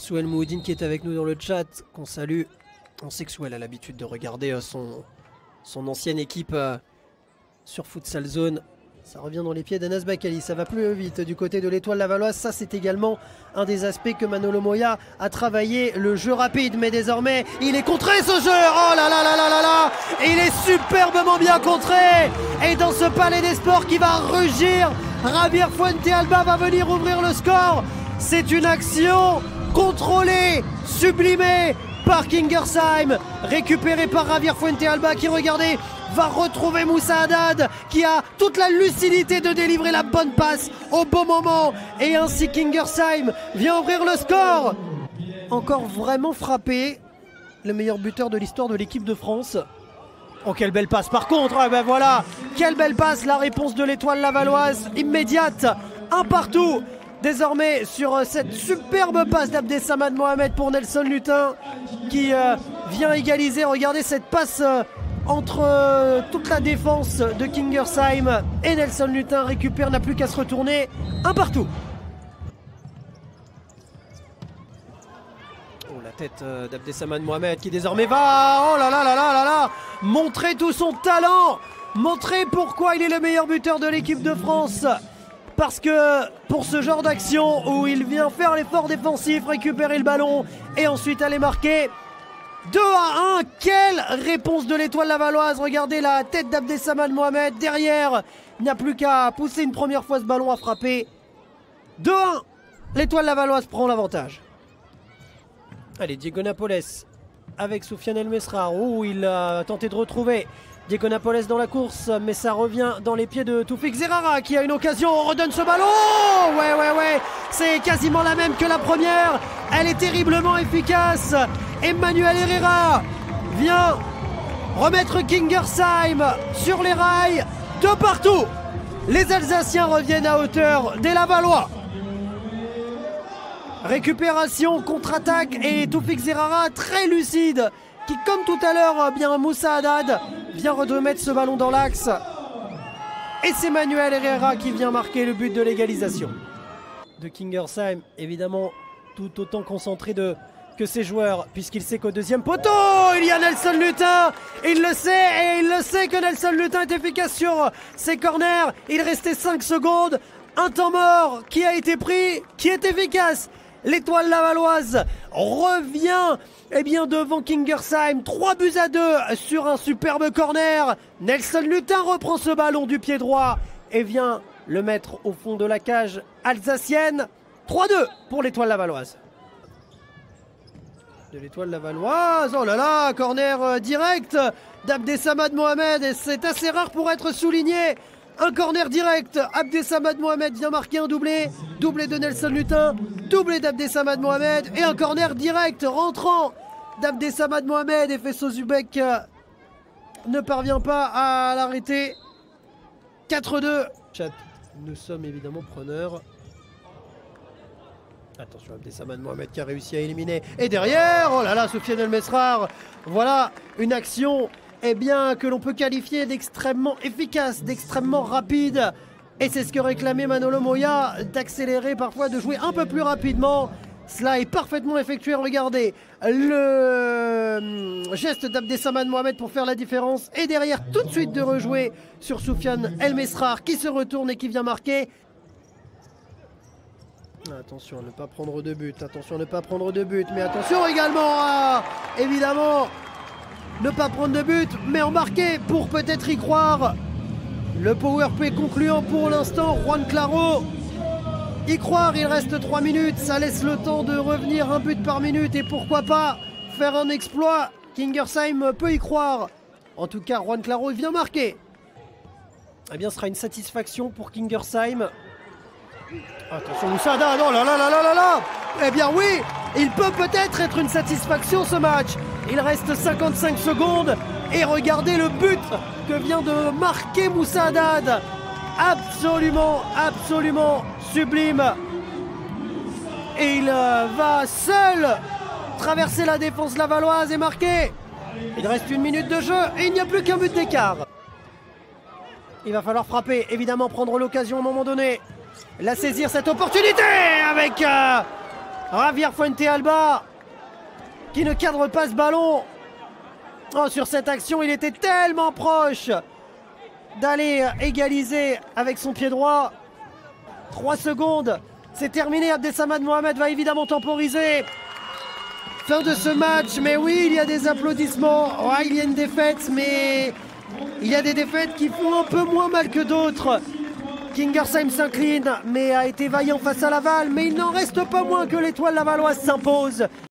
Souel Mouhoudine qui est avec nous dans le chat, qu'on salue. On sait que Souel a l'habitude de regarder son ancienne équipe sur Futsal Zone. Ça revient dans les pieds d'Anas Bakali, ça va plus vite du côté de l'Étoile Lavalloise. Ça, c'est également un des aspects que Manolo Moya a travaillé, le jeu rapide. Mais désormais, il est contré ce jeu. Oh là là là là là là. Il est superbement bien contré. Et dans ce palais des sports qui va rugir, Javier Fuentealba va venir ouvrir le score. C'est une action contrôlée, sublimée par Kingersheim, récupérée par Javier Fuentealba qui, regardez, va retrouver Moussa Haddad qui a toute la lucidité de délivrer la bonne passe au bon moment. Et ainsi Kingersheim vient ouvrir le score. Encore vraiment frappé, le meilleur buteur de l'histoire de l'équipe de France. Oh, quelle belle passe par contre. Ben voilà, quelle belle passe, la réponse de l'Étoile Lavalloise immédiate, un partout. Désormais sur cette superbe passe d'Abdesamad Mohamed pour Nelson Lutin qui vient égaliser. Regardez cette passe entre toute la défense de Kingersheim et Nelson Lutin récupère, n'a plus qu'à se retourner. Un partout. Oh, la tête d'Abdesamad Mohamed qui désormais va, oh là là là là là là, montrer tout son talent, montrer pourquoi il est le meilleur buteur de l'équipe de France. Parce que pour ce genre d'action où il vient faire l'effort défensif, récupérer le ballon et ensuite aller marquer 2-1, quelle réponse de l'Étoile Lavalloise. Regardez la tête d'Abdesamad Mohamed derrière, il n'a plus qu'à pousser une première fois ce ballon à frapper. 2-1, l'Étoile Lavalloise prend l'avantage. Allez, Diego Napoles avec Soufiane El Mesrar, où il a tenté de retrouver Diego Napoles dans la course, mais ça revient dans les pieds de Toufik Zerara qui a une occasion, on redonne ce ballon. Ouais, c'est quasiment la même que la première, elle est terriblement efficace. Emmanuel Herrera vient remettre Kingersheim sur les rails, de partout. Les Alsaciens reviennent à hauteur des Lavallois. Récupération, contre-attaque et Toufik Zerara très lucide qui, comme tout à l'heure, bien Moussa Haddad vient remettre ce ballon dans l'axe. Et c'est Manuel Herrera qui vient marquer le but de l'égalisation de Kingersheim, évidemment tout autant concentré que ses joueurs, puisqu'il sait qu'au deuxième poteau, il y a Nelson Lutin. Il le sait, et il le sait que Nelson Lutin est efficace sur ses corners. Il restait 5 secondes, un temps mort qui a été pris, qui est efficace. L'Étoile Lavalloise revient devant Kingersheim, 3-2 sur un superbe corner. Nelson Lutin reprend ce ballon du pied droit et vient le mettre au fond de la cage alsacienne. 3-2 pour l'Étoile Lavalloise. De l'Étoile Lavalloise, oh là là, corner direct d'Abdesamad Mohamed, et c'est assez rare pour être souligné. Un corner direct, Abdesamad Mohamed vient marquer un doublé. Doublé de Nelson Lutin, doublé d'Abdesamad Mohamed et un corner direct rentrant d'Abdesamad Mohamed, et Fesso Zubek ne parvient pas à l'arrêter. 4-2. Chat, nous sommes évidemment preneurs. Attention, Abdesamad Mohamed qui a réussi à éliminer. Et derrière, oh là là, Soufiane El Mesrar. Voilà une action que l'on peut qualifier d'extrêmement efficace, d'extrêmement rapide. Et c'est ce que réclamait Manolo Moya, d'accélérer parfois, de jouer un peu plus rapidement. Cela est parfaitement effectué. Regardez le geste d'Abdesamad Mohamed pour faire la différence. Et derrière, tout de suite de rejouer sur Soufiane El Mesrar qui se retourne et qui vient marquer. Attention à ne pas prendre de but, attention à ne pas prendre de but, mais attention également à, évidemment, ne pas prendre de but, mais en marquer pour peut-être y croire. Le powerplay concluant pour l'instant, Juan Claro. Y croire, il reste 3 minutes, ça laisse le temps de revenir un but par minute et pourquoi pas faire un exploit. Kingersheim peut y croire. En tout cas, Juan Claro vient marquer. Eh bien, ce sera une satisfaction pour Kingersheim. Attention Moussa Haddad, oh là là là là là là. Eh bien oui, il peut peut-être être une satisfaction ce match. Il reste 55 secondes et regardez le but que vient de marquer Moussa Haddad. Absolument, absolument sublime. Et il va seul traverser la défense lavalloise et marquer. Il reste 1 minute de jeu et il n'y a plus qu'un but d'écart. Il va falloir frapper, évidemment prendre l'occasion à un moment donné. La saisir cette opportunité avec Javier Fuentealba qui ne cadre pas ce ballon. Oh, sur cette action, il était tellement proche d'aller égaliser avec son pied droit. 3 secondes, c'est terminé. Abdessamad Mohamed va évidemment temporiser. Fin de ce match, mais oui, il y a des applaudissements. Ouais, il y a une défaite, mais il y a des défaites qui font un peu moins mal que d'autres. Kingersheim s'incline, mais a été vaillant face à Laval. Mais il n'en reste pas moins que l'Étoile lavalloise s'impose.